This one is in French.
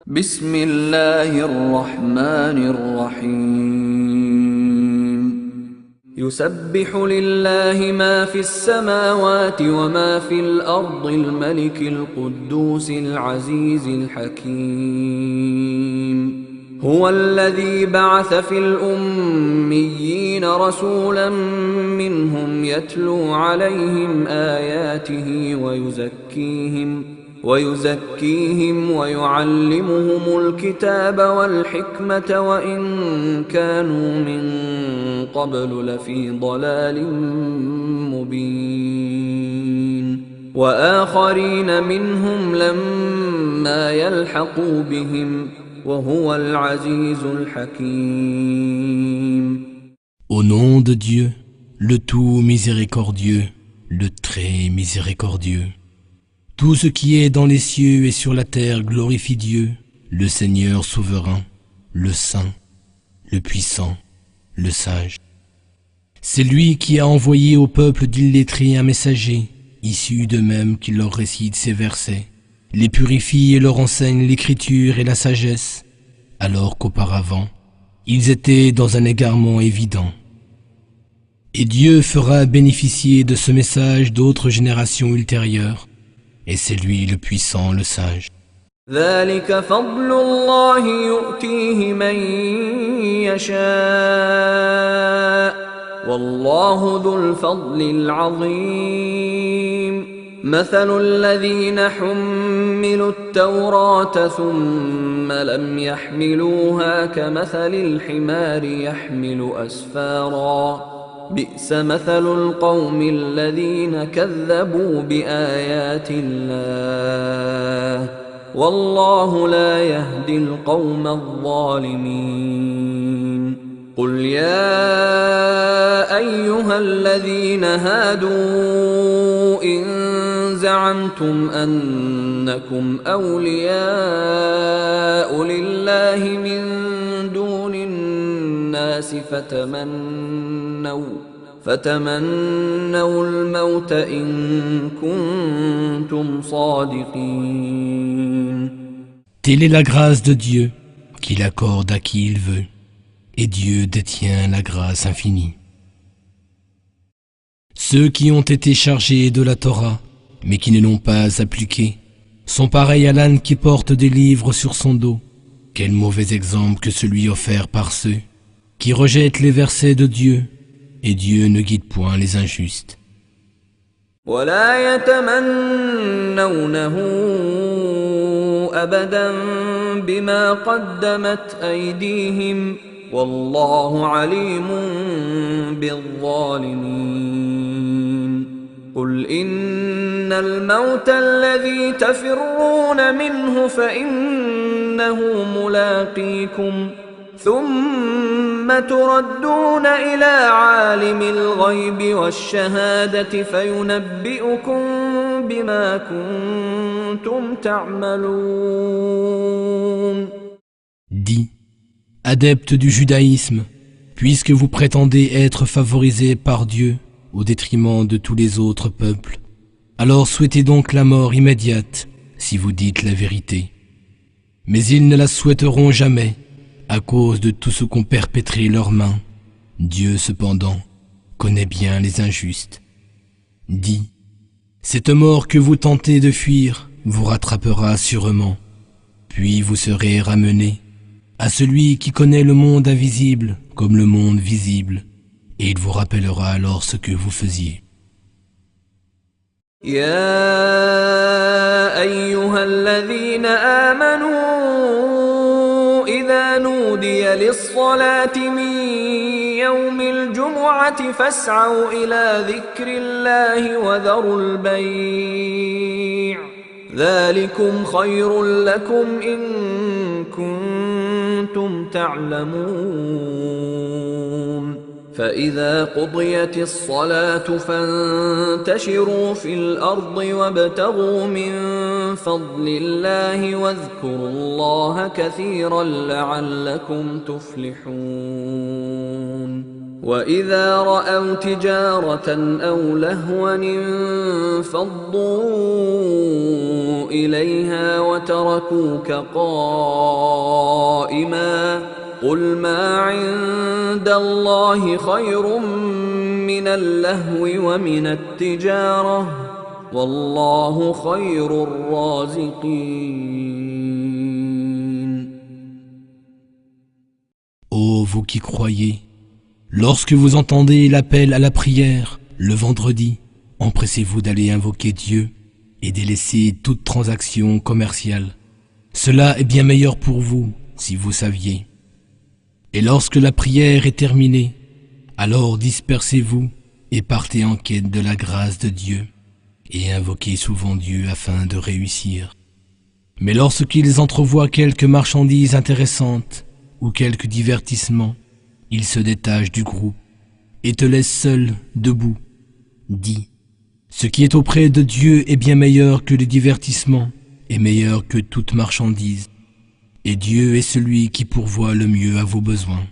بسم الله الرحمن الرحيم يسبح لله ما في السماوات وما في الأرض الملك القدوس العزيز الحكيم هو الذي بعث في الأميين رسولا منهم يتلو عليهم آياته ويزكيهم ويعلمهم الكتاب والحكمة وإن كانوا من قبل لفي ضلال مبين وآخرين منهم لما يلحقوا بهم وهو العزيز الحكيم. Au nom de Dieu, le tout miséricordieux, le très miséricordieux. Tout ce qui est dans les cieux et sur la terre glorifie Dieu, le Seigneur souverain, le Saint, le Puissant, le Sage. C'est lui qui a envoyé au peuple d'illettrés un messager, issu d'eux-mêmes qui leur récite ces versets, les purifie et leur enseigne l'écriture et la sagesse, alors qu'auparavant, ils étaient dans un égarement évident. Et Dieu fera bénéficier de ce message d'autres générations ultérieures, et c'est lui le puissant, le sage. ذلك فضل الله يؤتيه من يشاء والله ذو الفضل العظيم مثل الذين حملوا التوراة ثم لم يحملوها كمثل الحمار يحمل أسفارا بئس مثل القوم الذين كذبوا بآيات الله والله لا يهدي القوم الظالمين. قل يا أيها الذين هادوا إن زعمتم أنكم أولياء لله من دون الناس فتمنوا الموت إن كنتم صادقين. Telle est la grâce de Dieu, qu'il accorde à qui il veut, et Dieu détient la grâce infinie. Ceux qui ont été chargés de la Torah, mais qui ne l'ont pas appliquée, sont pareils à l'âne qui porte des livres sur son dos. Quel mauvais exemple que celui offert par ceux qui rejettent les versets de Dieu, et Dieu ne guide point les injustes. ولا يتمنونه أبدا بما قدمت أيديهم والله عليم بالظالمين. قل إن الموت الذي تفرون منه فإنه ملاقيكم ثم تردون إلى عالم الغيب والشهادة فينبئكم بما كنتم تعملون. Dis, adeptes du judaïsme, puisque vous prétendez être favorisés par Dieu au détriment de tous les autres peuples, alors souhaitez donc la mort immédiate si vous dites la vérité. Mais ils ne la souhaiteront jamais à cause de tout ce qu'ont perpétré leurs mains. Dieu cependant connaît bien les injustes. Dis, cette mort que vous tentez de fuir vous rattrapera sûrement, puis vous serez ramenés à celui qui connaît le monde invisible comme le monde visible, et il vous rappellera alors ce que vous faisiez. يا أيها الذين آمنوا إذا نودي للصلاة من يوم الجمعة فاسعوا إلى ذكر الله وذروا البيع ذلكم خير لكم إن كنتم تعلمون. فإذا قضيت الصلاة فانتشروا في الأرض وابتغوا من فضل الله واذكروا الله كثيرا لعلكم تفلحون. وإذا رأوا تجارة أو لهوا انفضوا إليها وتركوك قائما قل ما عند الله خير من اللهو ومن التجارة والله خير الرازقين. Ô vous qui croyez, lorsque vous entendez l'appel à la prière le vendredi, empressez-vous d'aller invoquer Dieu et délaisser toute transaction commerciale. Cela est bien meilleur pour vous si vous saviez. Et lorsque la prière est terminée, alors dispersez-vous et partez en quête de la grâce de Dieu et invoquez souvent Dieu afin de réussir. Mais lorsqu'ils entrevoient quelques marchandises intéressantes ou quelques divertissements, ils se détachent du groupe et te laissent seul, debout. Dis, ce qui est auprès de Dieu est bien meilleur que le divertissement et meilleur que toute marchandise. Et Dieu est celui qui pourvoit le mieux à vos besoins.